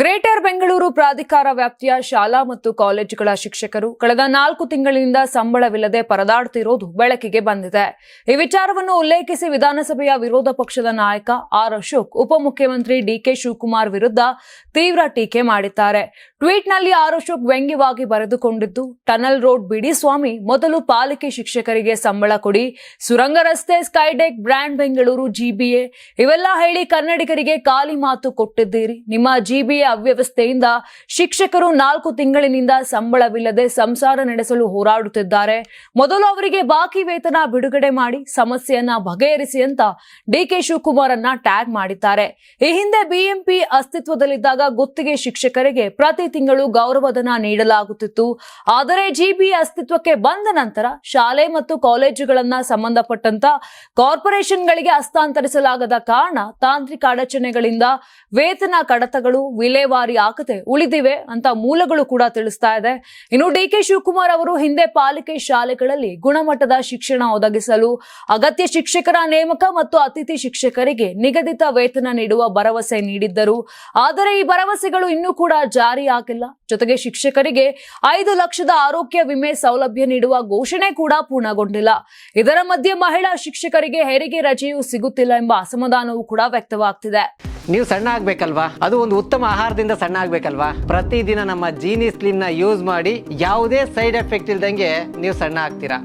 Greater Bengaluru ಪ್ರಾಧಿಕಾರ ವ್ಯಾಪ್ತಿಯ ಶಾಲಾ ಮತ್ತು ಕಾಲೇಜುಗಳ ಶಿಕ್ಷಕರು ಕಳೆದ 4 ತಿಂಗಳಿನಿಂದ ಸಂಬಳವಿಲ್ಲದೆ ಪರದಾಡುತ್ತಿರುವುದು ಬೆಳಕಿಗೆ ಬಂದಿದೆ. ಈ ವಿಚಾರವನ್ನು ಉಲ್ಲೇಖಿಸಿ ವಿಧಾನಸಭೆಯ ವಿರೋಧ ಪಕ್ಷದ ನಾಯಕ ಆರ್ ಅಶೋಕ್ ಉಪಮುಖ್ಯಮಂತ್ರಿ ಡಿಕೆ ಶಿವಕುಮಾರ್ ವಿರುದ್ಧ ತೀವ್ರ ಟೀಕೆ ಮಾಡಿದ್ದಾರೆ. ಟ್ವೀಟ್ನಲ್ಲಿ ಆರ್ ಅಶೋಕ್ ವ್ಯಂಗ್ಯವಾಗಿ ಬರೆದುಕೊಂಡಿದ್ದು, ಟನಲ್ ರೋಡ್ ಬಿಡಿ ಸ್ವಾಮಿ, ಮೊದಲು ಪಾಲಿಕೆ ಶಿಕ್ಷಕರಿಗೆ ಸಂಬಳ ಕೊಡಿ, ಸುರಂಗ ರಸ್ತೆ, ಸ್ಕೈಡೆಕ್, ಬ್ರ್ಯಾಂಡ್ ಬೆಂಗಳೂರು, ಜಿಬಿಎ ಇವೆಲ್ಲ ಹೇಳಿ ಕನ್ನಡಿಗರಿಗೆ ಖಾಲಿ ಮಾತು ಕೊಟ್ಟಿದ್ದೀರಿ. ನಿಮ್ಮ ಜಿಬಿಎ ಅವ್ಯವಸ್ಥೆಯಿಂದ ಶಿಕ್ಷಕರು 4 ತಿಂಗಳಿನಿಂದ ಸಂಬಳವಿಲ್ಲದೆ ಸಂಸಾರ ನಡೆಸಲು ಹೋರಾಡುತ್ತಿದ್ದಾರೆ. ಮೊದಲು ಅವರಿಗೆ ಬಾಕಿ ವೇತನ ಬಿಡುಗಡೆ ಮಾಡಿ ಸಮಸ್ಯೆಯನ್ನ ಬಗೆಹರಿಸಿ ಅಂತ ಡಿಕೆ ಶಿವಕುಮಾರ್ ಅನ್ನ ಟ್ಯಾಗ್ ಮಾಡಿದ್ದಾರೆ. ಈ ಹಿಂದೆ ಬಿಎಂಪಿ ಅಸ್ತಿತ್ವದಲ್ಲಿದ್ದಾಗ ಗುತ್ತಿಗೆ ಶಿಕ್ಷಕರಿಗೆ ಪ್ರತಿ ತಿಂಗಳು ಗೌರವಧನ ನೀಡಲಾಗುತ್ತಿತ್ತು. ಆದರೆ ಜಿಬಿಎ ಅಸ್ತಿತ್ವಕ್ಕೆ ಬಂದ ನಂತರ ಶಾಲೆ ಮತ್ತು ಕಾಲೇಜುಗಳನ್ನ ಸಂಬಂಧಪಟ್ಟಂತ ಕಾರ್ಪೊರೇಷನ್ಗಳಿಗೆ ಹಸ್ತಾಂತರಿಸಲಾಗದ ಕಾರಣ ತಾಂತ್ರಿಕ ಅಡಚಣೆಗಳಿಂದ ವೇತನ ಕಡತಗಳು ವಿಲೇವಾರಿ ಆಗದೆ ಉಳಿದಿವೆ ಅಂತ ಮೂಲಗಳು ಕೂಡ ತಿಳಿಸ್ತಾ ಇದೆ. ಇನ್ನು ಡಿಕೆ ಶಿವಕುಮಾರ್ ಅವರು ಹಿಂದೆ ಪಾಲಿಕೆ ಶಾಲೆಗಳಲ್ಲಿ ಗುಣಮಟ್ಟದ ಶಿಕ್ಷಣ ಒದಗಿಸಲು ಅಗತ್ಯ ಶಿಕ್ಷಕರ ನೇಮಕ ಮತ್ತು ಅತಿಥಿ ಶಿಕ್ಷಕರಿಗೆ ನಿಗದಿತ ವೇತನ ನೀಡುವ ಭರವಸೆ ನೀಡಿದ್ದರು. ಆದರೆ ಈ ಭರವಸೆಗಳು ಇನ್ನೂ ಕೂಡ ಜಾರಿಯಾಗಿಲ್ಲ. ಜೊತೆಗೆ ಶಿಕ್ಷಕರಿಗೆ 5 ಲಕ್ಷದ ಆರೋಗ್ಯ ವಿಮೆ ಸೌಲಭ್ಯ ನೀಡುವ ಘೋಷಣೆ ಕೂಡ ಪೂರ್ಣಗೊಂಡಿಲ್ಲ. ಇದರ ಮಧ್ಯೆ ಮಹಿಳಾ ಶಿಕ್ಷಕರಿಗೆ ಹೆರಿಗೆ ರಜೆಯೂ ಸಿಗುತ್ತಿಲ್ಲ ಎಂಬ ಅಸಮಾಧಾನವೂ ಕೂಡ ವ್ಯಕ್ತವಾಗ್ತಿದೆ. ನೀವು ಸಣ್ಣ ಆಗ್ಬೇಕಲ್ವಾ? ಅದು ಒಂದು ಉತ್ತಮ ಆಹಾರದಿಂದ ಸಣ್ಣ ಆಗ್ಬೇಕಲ್ವಾ? ಪ್ರತಿದಿನ ನಮ್ಮ ಜೀನಿ ಸ್ಲಿಮ್ ನ ಯೂಸ್ ಮಾಡಿ ಯಾವುದೇ ಸೈಡ್ ಎಫೆಕ್ಟ್ ಇಲ್ದಂಗೆ ನೀವು ಸಣ್ಣ ಆಗ್ತೀರಾ.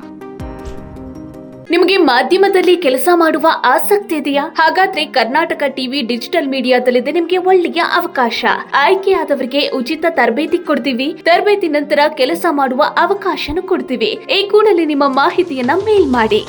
ನಿಮಗೆ ಮಾಧ್ಯಮದಲ್ಲಿ ಕೆಲಸ ಮಾಡುವ ಆಸಕ್ತಿ ಇದೆಯಾ? ಹಾಗಾದ್ರೆ ಕರ್ನಾಟಕ ಟಿವಿ ಡಿಜಿಟಲ್ ಮೀಡಿಯಾದಲ್ಲಿದೆ ನಿಮಗೆ ಒಳ್ಳೆಯ ಅವಕಾಶ. ಆಯ್ಕೆಯಾದವರಿಗೆ ಉಚಿತ ತರಬೇತಿ ಕೊಡ್ತೀವಿ. ತರಬೇತಿ ನಂತರ ಕೆಲಸ ಮಾಡುವ ಅವಕಾಶನೂ ಕೊಡ್ತೀವಿ. ಈ ಕೂಡಲೇ ನಿಮ್ಮ ಮಾಹಿತಿಯನ್ನ ಮೇಲ್ ಮಾಡಿ.